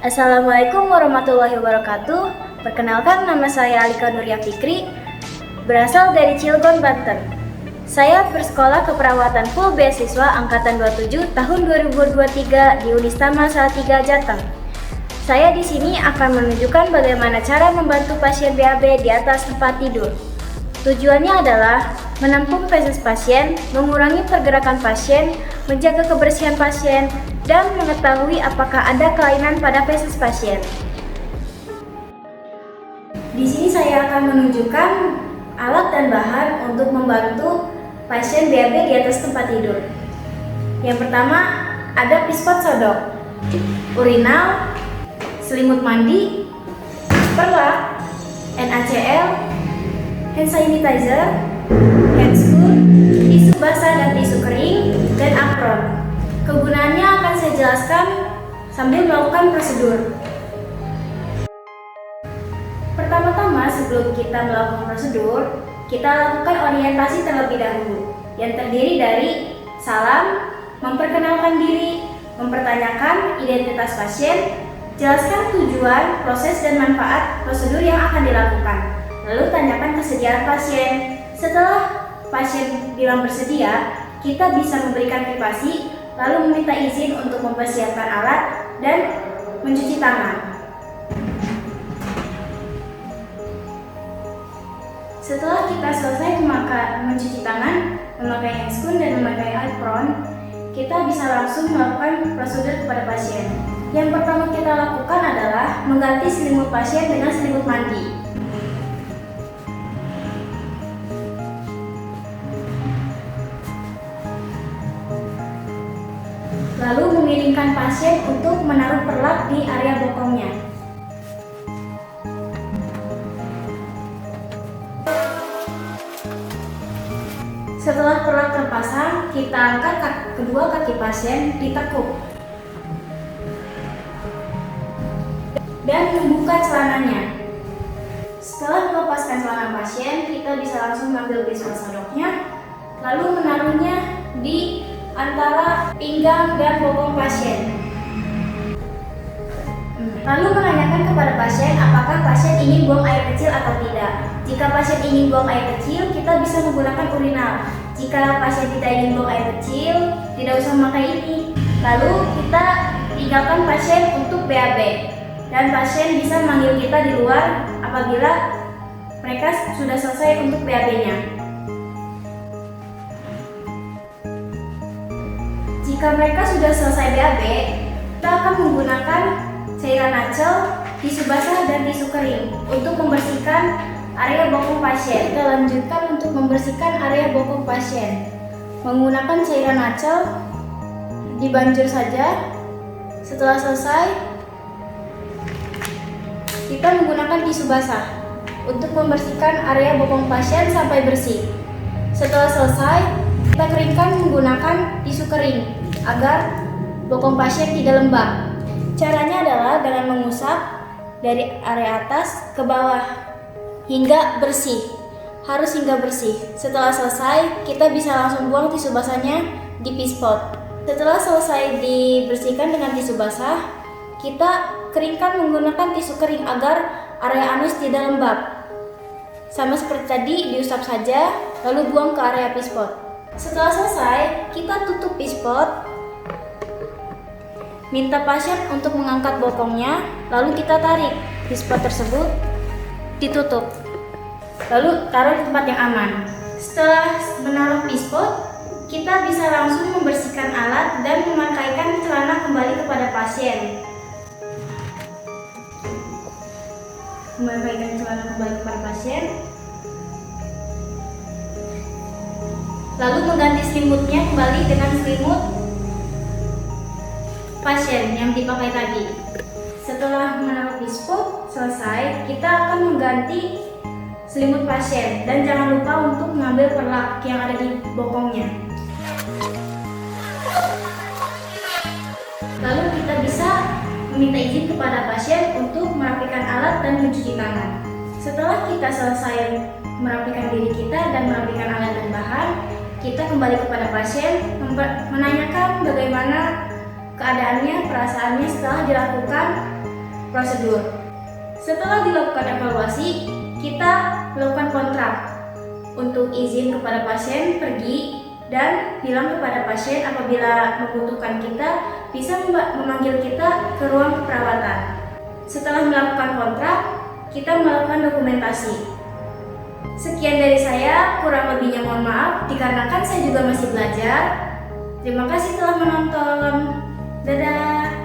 Assalamualaikum warahmatullahi wabarakatuh. Perkenalkan, nama saya Alika Nuria Fikri, berasal dari Cilegon, Banten. Saya bersekolah keperawatan full beasiswa angkatan 27 tahun 2023 di Unistama Salatiga, Jateng. Saya di sini akan menunjukkan bagaimana cara membantu pasien BAB di atas tempat tidur. Tujuannya adalah menampung feses pasien, mengurangi pergerakan pasien, menjaga kebersihan pasien, dan mengetahui apakah ada kelainan pada feses pasien. Di sini saya akan menunjukkan alat dan bahan untuk membantu pasien BAB di atas tempat tidur. Yang pertama ada pispot sodok, urinal, selimut mandi, perlak, NaCl, hand sanitizer, handscoon, tisu basah dan tisu kering, dan apron. Kegunaannya akan saya jelaskan sambil melakukan prosedur. Pertama-tama, sebelum kita melakukan prosedur, kita lakukan orientasi terlebih dahulu, yang terdiri dari salam, memperkenalkan diri, mempertanyakan identitas pasien, jelaskan tujuan, proses, dan manfaat prosedur yang akan dilakukan, lalu tanyakan kesediaan pasien. Setelah pasien bilang bersedia, kita bisa memberikan privasi, lalu meminta izin untuk mempersiapkan alat dan mencuci tangan. Setelah kita selesai mencuci tangan, memakai handscoon dan memakai apron, kita bisa langsung melakukan prosedur kepada pasien. Yang pertama kita lakukan adalah mengganti selimut pasien dengan selimut mandi. Lalu memiringkan pasien untuk menaruh perlak di area bokongnya. Setelah perlak terpasang, kita angkat kedua kaki pasien, ditekuk dan membuka celananya. Setelah melepaskan celana pasien, kita bisa langsung mengambil pispot sodoknya, lalu menaruhnya di antara pinggang dan bokong pasien. Lalu menanyakan kepada pasien apakah pasien ingin buang air kecil atau tidak. Jika pasien ingin buang air kecil, kita bisa menggunakan urinal. Jika pasien tidak ingin buang air kecil, tidak usah memakai ini. Lalu kita tinggalkan pasien untuk BAB, dan pasien bisa manggil kita di luar apabila mereka sudah selesai untuk BAB-nya. Jika mereka sudah selesai BAB, kita akan menggunakan cairan nacel, tisu basah, dan tisu kering untuk membersihkan area bokong pasien. Kita lanjutkan untuk membersihkan area bokong pasien. Menggunakan cairan nacel, dibanjur saja. Setelah selesai, kita menggunakan tisu basah untuk membersihkan area bokong pasien sampai bersih. Setelah selesai, kita keringkan menggunakan tisu kering agar bokong pasien tidak lembab. Caranya adalah dengan mengusap dari area atas ke bawah hingga bersih. Harus hingga bersih. Setelah selesai, kita bisa langsung buang tisu basahnya di pispot. Setelah selesai dibersihkan dengan tisu basah, kita keringkan menggunakan tisu kering agar area anus tidak lembab. Sama seperti tadi, diusap saja lalu buang ke area pispot. Setelah selesai, kita tutup pispot. Minta pasien untuk mengangkat bokongnya, lalu kita tarik pispot tersebut, ditutup, lalu taruh di tempat yang aman. Setelah menaruh pispot, kita bisa langsung membersihkan alat dan memakaikan celana kembali kepada pasien. Memakaikan celana kembali kepada pasien, lalu mengganti selimutnya kembali dengan selimut pasien yang dipakai tadi. Setelah menaruh pispot selesai, kita akan mengganti selimut pasien dan jangan lupa untuk mengambil perlak yang ada di bokongnya. Lalu kita bisa meminta izin kepada pasien untuk merapikan alat dan mencuci tangan. Setelah kita selesai merapikan diri kita dan merapikan alat dan bahan, kita kembali kepada pasien menanyakan bagaimana keadaannya, perasaannya setelah dilakukan prosedur. Setelah dilakukan evaluasi, kita melakukan kontrak untuk izin kepada pasien pergi dan bilang kepada pasien apabila membutuhkan kita bisa memanggil kita ke ruang perawatan. Setelah melakukan kontrak, kita melakukan dokumentasi. Sekian dari saya, kurang lebihnya mohon maaf dikarenakan saya juga masih belajar. Terima kasih telah menonton. Dadah.